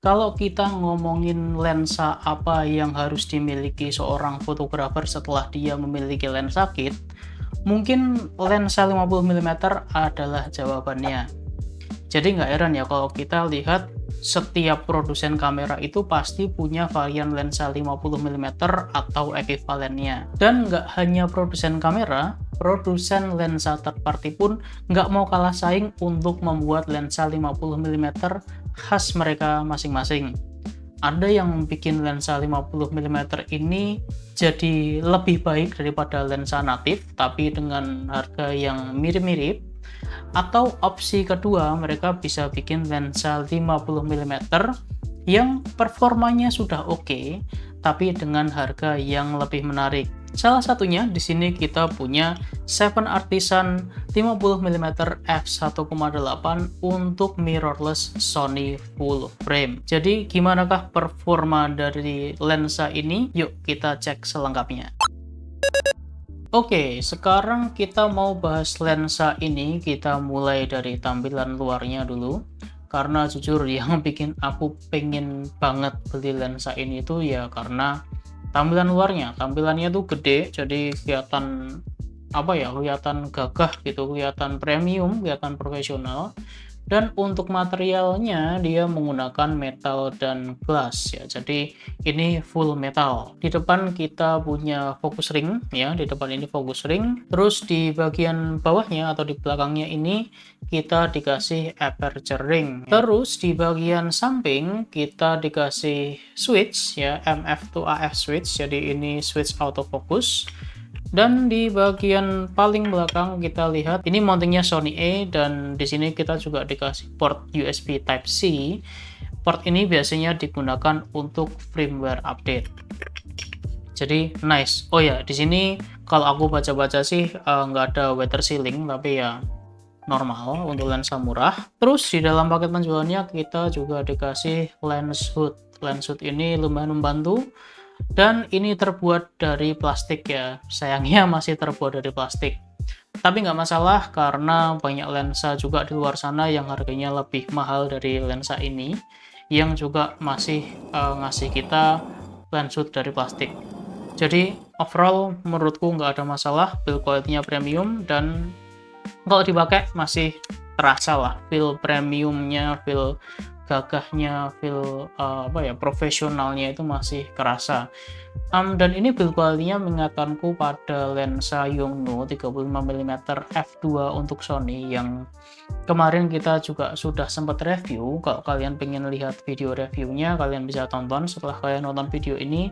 Kalau kita ngomongin lensa apa yang harus dimiliki seorang fotografer setelah dia memiliki lensa kit, mungkin lensa 50 mm adalah jawabannya. Jadi nggak heran ya kalau kita lihat setiap produsen kamera itu pasti punya varian lensa 50 mm atau ekuivalennya. Dan nggak hanya produsen kamera, produsen lensa third party pun nggak mau kalah saing untuk membuat lensa 50 mm khas mereka masing-masing. Ada yang bikin lensa 50 mm ini jadi lebih baik daripada lensa natif, tapi dengan harga yang mirip-mirip. Atau opsi kedua, mereka bisa bikin lensa 50 mm yang performanya sudah oke, tapi dengan harga yang lebih menarik. Salah satunya di sini kita punya 7 Artisan 50 mm f1.8 untuk mirrorless Sony full frame. Jadi gimanakah performa dari lensa ini? Yuk kita cek selengkapnya. Oke, sekarang kita mau bahas lensa ini. Kita mulai dari tampilan luarnya dulu. Karena jujur yang bikin aku pengen banget beli lensa ini tuh ya karena tampilan luarnya. Tampilannya tuh gede, jadi kelihatan apa ya, kelihatan gagah gitu, kelihatan premium, kelihatan profesional. Dan untuk materialnya dia menggunakan metal dan glass ya, jadi ini full metal. Di depan kita punya focus ring ya, di depan ini focus ring, terus di bagian bawahnya atau di belakangnya ini kita dikasih aperture ring, terus di bagian samping kita dikasih switch ya, MF to AF switch, jadi ini switch autofocus. Dan di bagian paling belakang kita lihat ini mountingnya Sony A, dan di sini kita juga dikasih port USB Type-C. Port ini biasanya digunakan untuk firmware update. Jadi nice. Oh ya, di sini kalau aku baca-baca sih nggak ada weather sealing, tapi ya normal untuk lensa murah. Terus di dalam paket penjualannya kita juga dikasih lens hood. Lens hood ini lumayan membantu. Dan ini terbuat dari plastik ya, sayangnya masih terbuat dari plastik. Tapi nggak masalah karena banyak lensa juga di luar sana yang harganya lebih mahal dari lensa ini, yang juga masih ngasih kita lens hood dari plastik. Jadi overall menurutku nggak ada masalah, build quality-nya premium, dan kalau dipakai masih terasa lah feel premiumnya, feel gagahnya, feel profesionalnya itu masih kerasa. Dan ini build quality-nya mengingatkanku pada lensa Yongnuo 35 mm f2 untuk Sony yang kemarin kita juga sudah sempat review. Kalau kalian pengen lihat video reviewnya, kalian bisa tonton setelah kalian nonton video ini.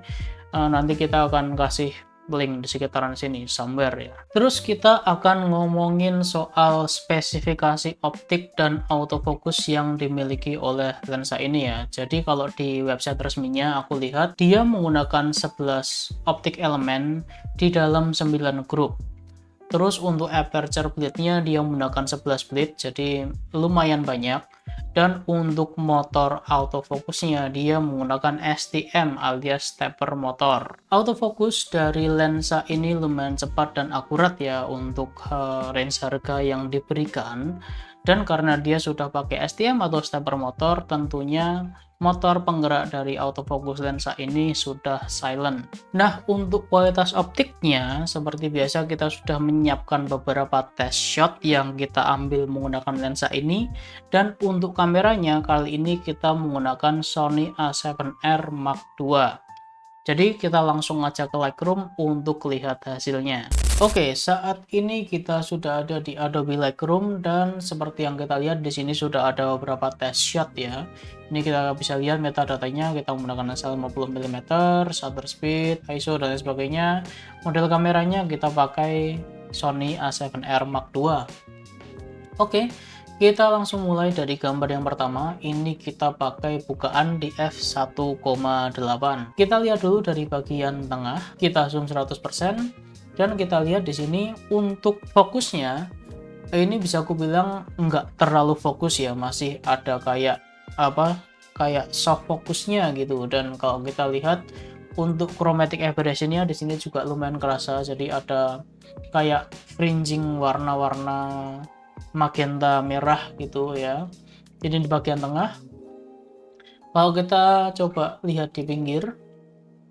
Nanti kita akan kasih link di sekitaran sini somewhere ya. Terus kita akan ngomongin soal spesifikasi optik dan autofocus yang dimiliki oleh lensa ini ya. Jadi kalau di website resminya aku lihat dia menggunakan 11 optik elemen di dalam 9 grup. Terus untuk aperture blade-nya dia menggunakan 11 blade, jadi lumayan banyak. Dan untuk motor autofocusnya dia menggunakan STM alias stepper motor. Autofocus dari lensa ini lumayan cepat dan akurat ya untuk range harga yang diberikan. Dan karena dia sudah pakai STM atau stepper motor, tentunya motor penggerak dari autofocus lensa ini sudah silent. Nah, untuk kualitas optiknya, seperti biasa kita sudah menyiapkan beberapa test shot yang kita ambil menggunakan lensa ini. Dan untuk kameranya, kali ini kita menggunakan Sony A7R Mark II. Jadi kita langsung aja ke Lightroom untuk lihat hasilnya. Oke, saat ini kita sudah ada di Adobe Lightroom, dan seperti yang kita lihat di sini sudah ada beberapa test shot ya. Ini kita bisa lihat metadatanya, kita menggunakan lensa 50 mm, shutter speed, ISO dan lain sebagainya. Model kameranya kita pakai Sony A7R Mark II. Oke, kita langsung mulai dari gambar yang pertama. Ini kita pakai bukaan di f1.8. Kita lihat dulu dari bagian tengah, kita zoom 100%, dan kita lihat di sini untuk fokusnya ini bisa aku bilang nggak terlalu fokus ya, masih ada kayak soft fokusnya gitu. Dan kalau kita lihat untuk chromatic aberration-nya di sini juga lumayan kerasa, jadi ada kayak fringing warna-warna magenta merah gitu ya. Jadi di bagian tengah Kalau kita coba lihat di pinggir,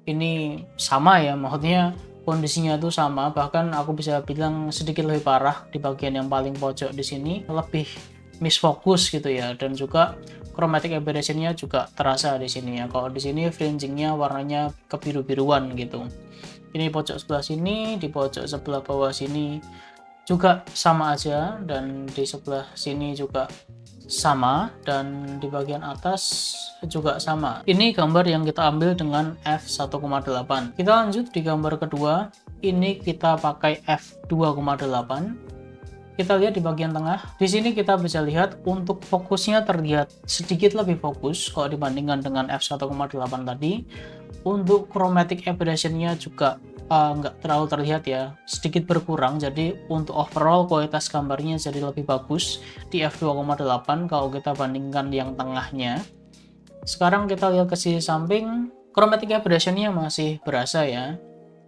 ini sama ya, maksudnya kondisinya itu sama, bahkan aku bisa bilang sedikit lebih parah di bagian yang paling pojok di sini, lebih misfokus gitu ya, dan juga chromatic aberration-nya juga terasa di sini ya. Kalau di sini fringing-nya warnanya kebiru-biruan gitu. Ini pojok sebelah sini, di pojok sebelah bawah sini juga sama aja, dan di sebelah sini juga sama, dan di bagian atas juga sama. Ini gambar yang kita ambil dengan f1,8. Kita lanjut di gambar kedua. Ini kita pakai f2,8. Kita lihat di bagian tengah. Di sini kita bisa lihat untuk fokusnya terlihat sedikit lebih fokus kalau dibandingkan dengan f1,8 tadi. Untuk chromatic aberration-nya juga nggak terlalu terlihat ya, sedikit berkurang. Jadi untuk overall kualitas gambarnya jadi lebih bagus di f2,8 kalau kita bandingkan yang tengahnya. Sekarang kita lihat ke sisi samping, chromatic aberration-nya masih berasa ya,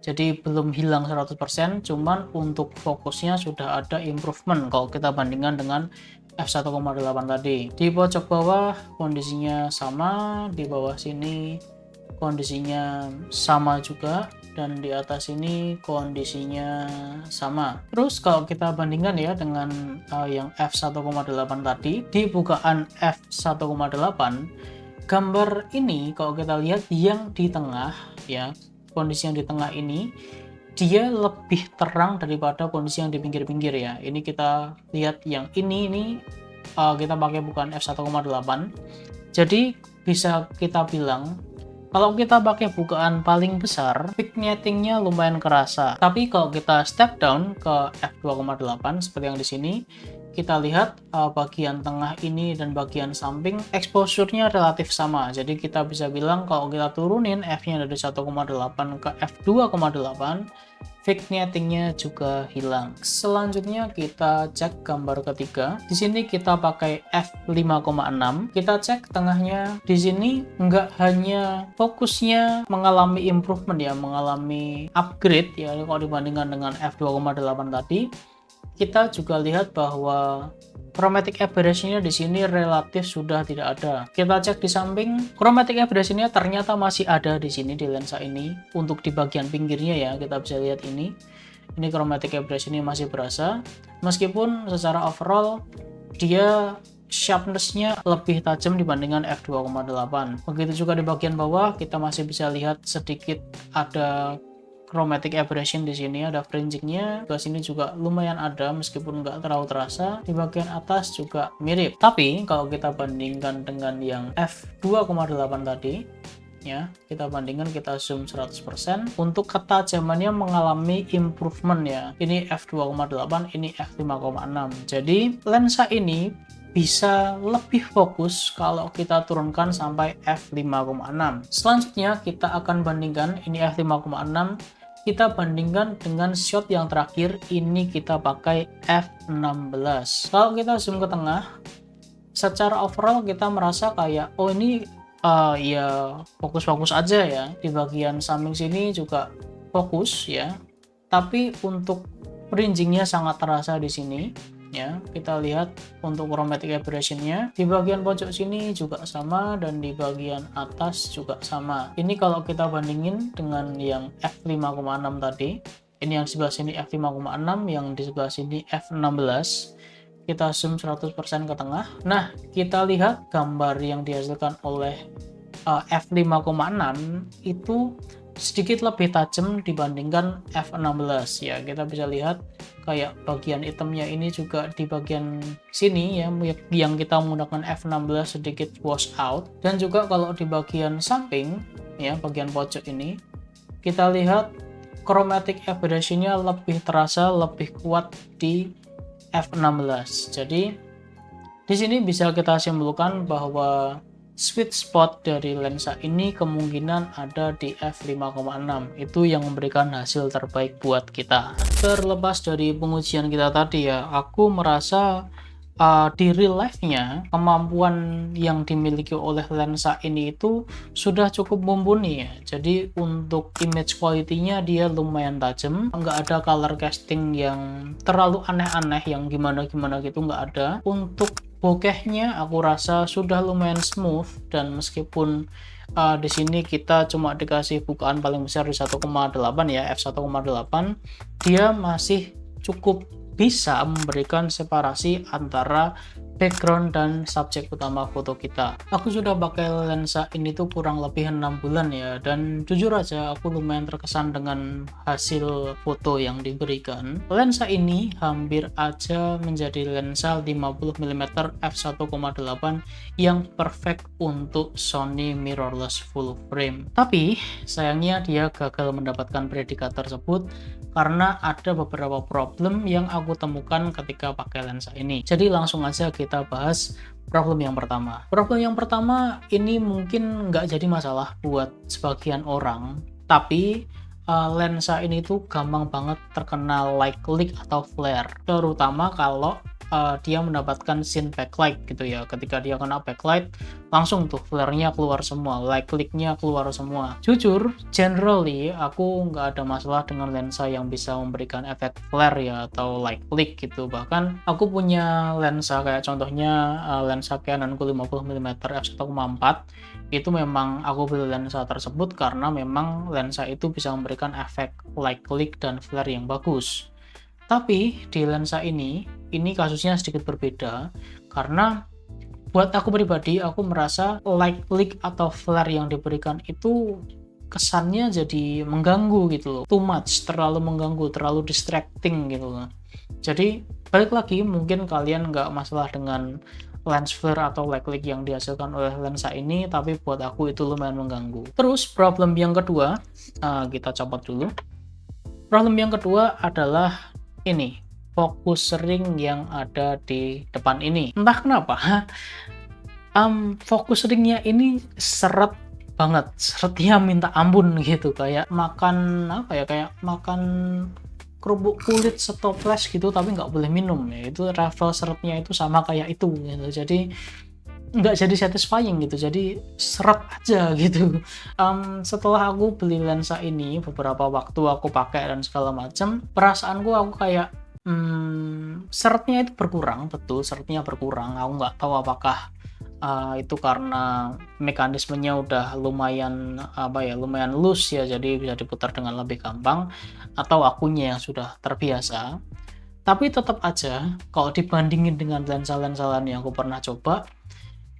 jadi belum hilang 100%, cuman untuk fokusnya sudah ada improvement kalau kita bandingkan dengan f1,8 tadi. Di pojok bawah kondisinya sama, di bawah sini kondisinya sama juga, dan di atas ini kondisinya sama. Terus kalau kita bandingkan ya dengan yang f1,8 tadi, di bukaan f1,8 gambar ini kalau kita lihat yang di tengah ya, kondisi yang di tengah ini dia lebih terang daripada kondisi yang di pinggir-pinggir ya. Ini kita lihat yang ini kita pakai bukaan f1,8, jadi bisa kita bilang kalau kita pakai bukaan paling besar, vignettingnya lumayan kerasa. Tapi kalau kita step down ke f2,8 seperti yang di sini, kita lihat bagian tengah ini dan bagian samping exposure-nya relatif sama. Jadi kita bisa bilang kalau kita turunin f-nya dari 1,8 ke f2,8, vignettingnya juga hilang. Selanjutnya kita cek gambar ketiga. Di sini kita pakai f5,6. Kita cek tengahnya. Di sini nggak hanya fokusnya mengalami improvement ya, mengalami upgrade ya kalau dibandingkan dengan f2,8 tadi. Kita juga lihat bahwa chromatic aberration-nya di sini relatif sudah tidak ada. Kita cek di samping, chromatic aberration-nya ternyata masih ada di sini di lensa ini. Untuk di bagian pinggirnya ya, kita bisa lihat ini. Ini chromatic aberration-nya masih berasa. Meskipun secara overall dia sharpness-nya lebih tajam dibandingkan f2,8. Begitu juga di bagian bawah, kita masih bisa lihat sedikit ada chromatic aberration di sini, ada fringing-nya. Di sini juga lumayan ada meskipun nggak terlalu terasa. Di bagian atas juga mirip. Tapi kalau kita bandingkan dengan yang f2,8 tadi ya, kita bandingkan, kita zoom 100%, untuk ketajamannya mengalami improvement ya. Ini f2,8, ini f5,6. Jadi lensa ini bisa lebih fokus kalau kita turunkan sampai f5,6. Selanjutnya kita akan bandingkan, ini f5,6, kita bandingkan dengan shot yang terakhir, ini kita pakai f16. Kalau kita zoom ke tengah, secara overall kita merasa kayak oh ini ya fokus-fokus aja ya. Di bagian samping sini juga fokus ya, tapi untuk fringing-nya sangat terasa di sini ya. Kita lihat untuk chromatic aberration-nya di bagian pojok sini juga sama, dan di bagian atas juga sama. Ini kalau kita bandingin dengan yang f5,6 tadi, ini yang sebelah sini f5,6, yang di sebelah sini f16. Kita zoom 100% ke tengah. Nah, kita lihat gambar yang dihasilkan oleh f5,6 itu sedikit lebih tajam dibandingkan f16 ya. Kita bisa lihat kayak bagian hitamnya ini juga di bagian sini ya, yang kita menggunakan f16 sedikit wash out. Dan juga kalau di bagian samping ya, bagian pojok ini, kita lihat chromatic aberration-nya lebih terasa, lebih kuat di f16. Jadi di sini bisa kita simpulkan bahwa sweet spot dari lensa ini kemungkinan ada di f5,6. Itu yang memberikan hasil terbaik buat kita. Terlepas dari pengujian kita tadi ya, aku merasa di real life-nya kemampuan yang dimiliki oleh lensa ini itu sudah cukup mumpuni ya. Jadi untuk image quality-nya dia lumayan tajam, nggak ada color casting yang terlalu aneh-aneh yang gimana-gimana gitu, nggak ada. Untuk bokehnya aku rasa sudah lumayan smooth, dan meskipun di sini kita cuma dikasih bukaan paling besar di 1,8 ya, f1,8, dia masih cukup bisa memberikan separasi antara background dan subjek utama foto kita. Aku sudah pakai lensa ini tuh kurang lebih 6 bulan ya, dan jujur aja aku lumayan terkesan dengan hasil foto yang diberikan. Lensa ini hampir aja menjadi lensa 50mm f1,8 yang perfect untuk Sony mirrorless full frame. Tapi sayangnya dia gagal mendapatkan predikat tersebut karena ada beberapa problem yang aku temukan ketika pakai lensa ini. Jadi langsung aja kita bahas problem yang pertama. Problem yang pertama ini mungkin nggak jadi masalah buat sebagian orang, tapi lensa ini tuh gampang banget terkena light leak atau flare, terutama kalau dia mendapatkan scene backlight gitu ya. Ketika dia kena backlight, langsung tuh flare-nya keluar semua, light leak-nya keluar semua. Jujur, generally aku nggak ada masalah dengan lensa yang bisa memberikan efek flare ya atau light leak gitu. Bahkan aku punya lensa kayak contohnya lensa Canonku 50mm f1,4, itu memang aku beli lensa tersebut karena memang lensa itu bisa memberikan efek light leak dan flare yang bagus. Tapi di lensa ini kasusnya sedikit berbeda, karena buat aku pribadi, aku merasa light leak atau flare yang diberikan itu kesannya jadi mengganggu gitu loh. Too much, terlalu mengganggu, terlalu distracting gitu loh. Jadi balik lagi, mungkin kalian nggak masalah dengan lens flare atau light leak yang dihasilkan oleh lensa ini, tapi buat aku itu lumayan mengganggu. Terus problem yang kedua, kita copot dulu. Problem yang kedua adalah ini, fokus ring yang ada di depan ini. Entah kenapa, fokus ringnya ini seret banget, seretnya minta ampun gitu, kayak makan apa ya, kayak makan kerupuk kulit setoples gitu tapi nggak boleh minum ya. Itu level seretnya itu sama kayak itu gitu. Jadi nggak jadi satisfying gitu, jadi seret aja gitu. Setelah aku beli lensa ini beberapa waktu aku pakai dan segala macam, perasaanku aku kayak seretnya itu berkurang, betul seretnya berkurang. Aku nggak tahu apakah itu karena mekanismenya udah lumayan lumayan loose ya, jadi bisa diputar dengan lebih gampang, atau akunya yang sudah terbiasa. Tapi tetap aja kalau dibandingin dengan lensa-lensa lain yang aku pernah coba,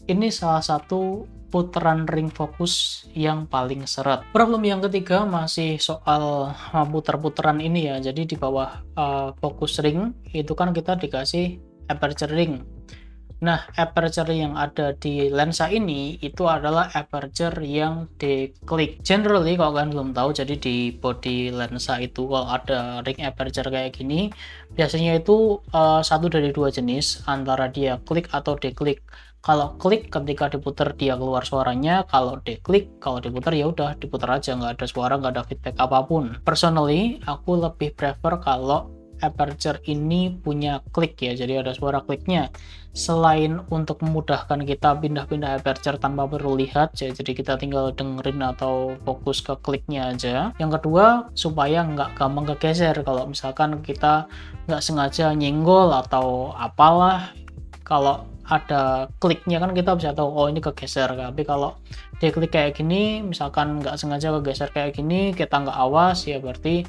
ini salah satu putaran ring fokus yang paling seret. Problem yang ketiga masih soal putar-putaran ini ya. Jadi di bawah fokus ring itu kan kita dikasih aperture ring. Nah, aperture yang ada di lensa ini itu adalah aperture yang deklik. Generally kalau kalian belum tahu, jadi di body lensa itu kalau ada ring aperture kayak gini, biasanya itu satu dari dua jenis, antara dia klik atau deklik. Kalau klik ketika diputar dia keluar suaranya, kalau deklik kalau diputar ya udah diputar aja, nggak ada suara, nggak ada feedback apapun. Personally aku lebih prefer kalau aperture ini punya klik ya, jadi ada suara kliknya. Selain untuk memudahkan kita pindah-pindah aperture tanpa perlu lihat ya, jadi kita tinggal dengerin atau fokus ke kliknya aja. Yang kedua, supaya nggak gampang kegeser kalau misalkan kita nggak sengaja nyenggol atau apalah, kalau ada kliknya kan kita bisa tahu oh ini kegeser. Tapi kalau dia klik kayak gini, misalkan nggak sengaja kegeser kayak gini, kita nggak awas ya, berarti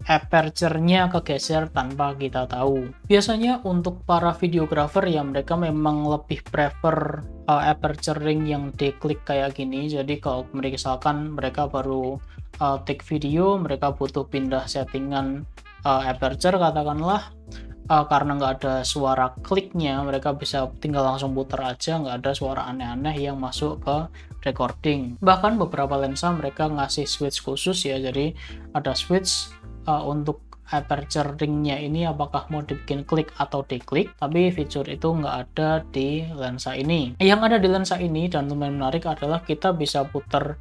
aperture-nya kegeser tanpa kita tahu. Biasanya untuk para videographer ya, mereka memang lebih prefer aperture ring yang deklik kayak gini. Jadi kalau misalkan mereka baru take video, mereka butuh pindah settingan aperture katakanlah, karena nggak ada suara kliknya, mereka bisa tinggal langsung putar aja, nggak ada suara aneh-aneh yang masuk ke recording. Bahkan beberapa lensa mereka ngasih switch khusus ya, jadi ada switch untuk aperture ringnya ini apakah mau dibikin klik atau deklik, tapi fitur itu nggak ada di lensa ini. Yang ada di lensa ini dan lumayan menarik adalah kita bisa putar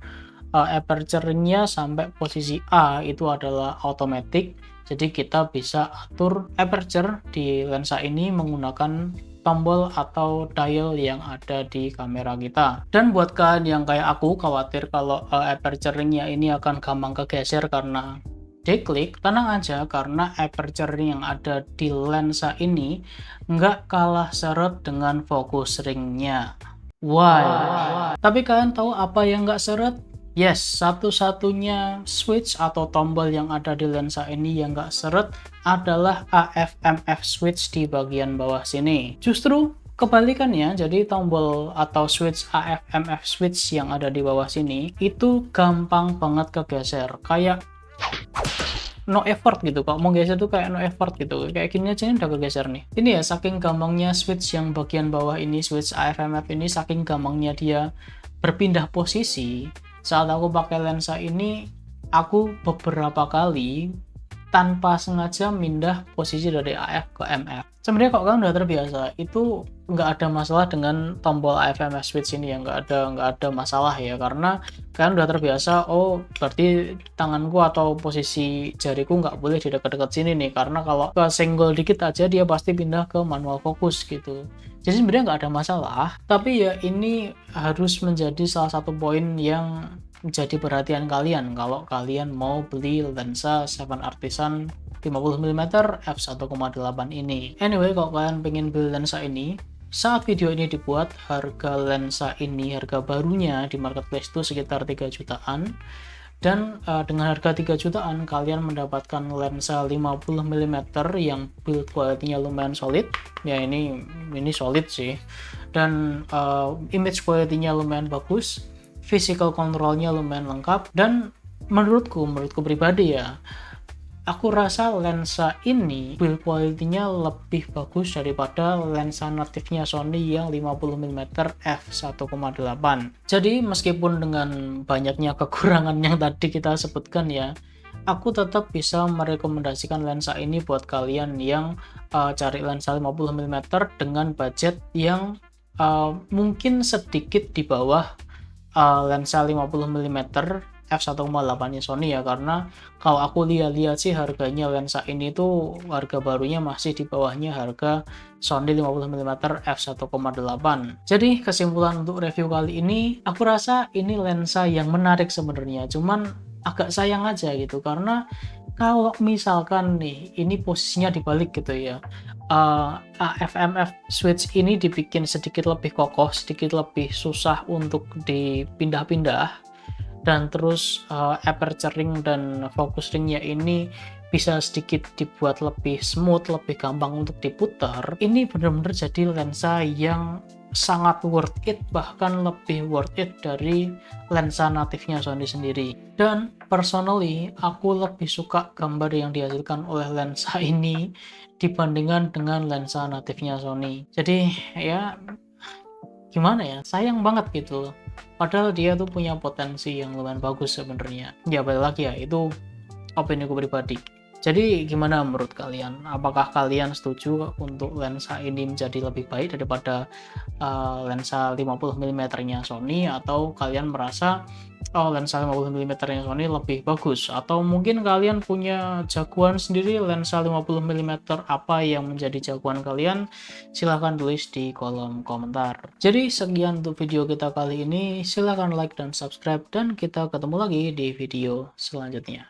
aperture ringnya sampai posisi A itu adalah automatic, Jadi kita bisa atur aperture di lensa ini menggunakan tombol atau dial yang ada di kamera kita. Dan buat kalian yang kayak aku khawatir kalau aperture-nya ini akan gampang kegeser karena deklik, tenang aja karena aperture yang ada di lensa ini nggak kalah seret dengan focus ring-nya. Why? Tapi kalian tahu apa yang nggak seret? Yes, satu-satunya switch atau tombol yang ada di lensa ini yang nggak seret adalah AF/MF switch di bagian bawah sini. Justru kebalikannya, jadi tombol atau switch AF/MF switch yang ada di bawah sini itu gampang banget kegeser, kayak no effort gitu. Kalau mau geser tuh kayak no effort gitu, kayak gini aja ini udah kegeser nih. Ini ya saking gampangnya switch yang bagian bawah ini, switch AF/MF ini saking gampangnya dia berpindah posisi. Saat aku pakai lensa ini, aku beberapa kali tanpa sengaja pindah posisi dari AF ke MF. Sebenarnya kalau kalian udah terbiasa, itu nggak ada masalah dengan tombol AF/MF switch ini ya, nggak ada masalah ya, karena kalian udah terbiasa. Oh, berarti tanganku atau posisi jariku nggak boleh di dekat-dekat sini nih, karena kalau kesenggol dikit aja dia pasti pindah ke manual fokus gitu. Jadi sebenarnya nggak ada masalah, tapi ya ini harus menjadi salah satu poin yang menjadi perhatian kalian kalau kalian mau beli lensa 7 Artisan 50mm f1,8 ini. Anyway, kalau kalian pengen beli lensa ini, saat video ini dibuat, harga lensa ini, harga barunya di marketplace itu sekitar 3 jutaan. Dan dengan harga 3 jutaan, kalian mendapatkan lensa 50mm yang build quality-nya lumayan solid. Ya ini solid sih. Dan image quality-nya lumayan bagus, physical control-nya lumayan lengkap, dan menurutku pribadi ya, aku rasa lensa ini build quality-nya lebih bagus daripada lensa natifnya Sony yang 50mm f1,8. Jadi meskipun dengan banyaknya kekurangan yang tadi kita sebutkan ya, aku tetap bisa merekomendasikan lensa ini buat kalian yang cari lensa 50mm dengan budget yang mungkin sedikit di bawah lensa 50mm f1,8-nya Sony ya, karena kalau aku lihat-lihat sih harganya lensa ini tuh harga barunya masih di bawahnya harga Sony 50mm f1,8. Jadi kesimpulan untuk review kali ini, aku rasa ini lensa yang menarik sebenarnya, cuman agak sayang aja gitu, karena kalau misalkan nih ini posisinya dibalik gitu ya, AF/MF switch ini dibikin sedikit lebih kokoh, sedikit lebih susah untuk dipindah-pindah, dan terus aperture ring dan focus ringnya ini bisa sedikit dibuat lebih smooth, lebih gampang untuk diputar. Ini benar-benar jadi lensa yang sangat worth it, bahkan lebih worth it dari lensa natifnya Sony sendiri. Dan personally, aku lebih suka gambar yang dihasilkan oleh lensa ini dibandingkan dengan lensa natifnya Sony. Jadi ya gimana ya, sayang banget gitu. Padahal dia tuh punya potensi yang lumayan bagus sebenarnya. Ya balik lagi ya, itu opini gue pribadi. Jadi gimana menurut kalian? Apakah kalian setuju untuk lensa ini menjadi lebih baik daripada lensa 50mm-nya Sony, atau kalian merasa lensa 50mm-nya Sony lebih bagus? Atau mungkin kalian punya jagoan sendiri lensa 50mm apa yang menjadi jagoan kalian? Silahkan tulis di kolom komentar. Jadi sekian untuk video kita kali ini. Silahkan like dan subscribe, dan kita ketemu lagi di video selanjutnya.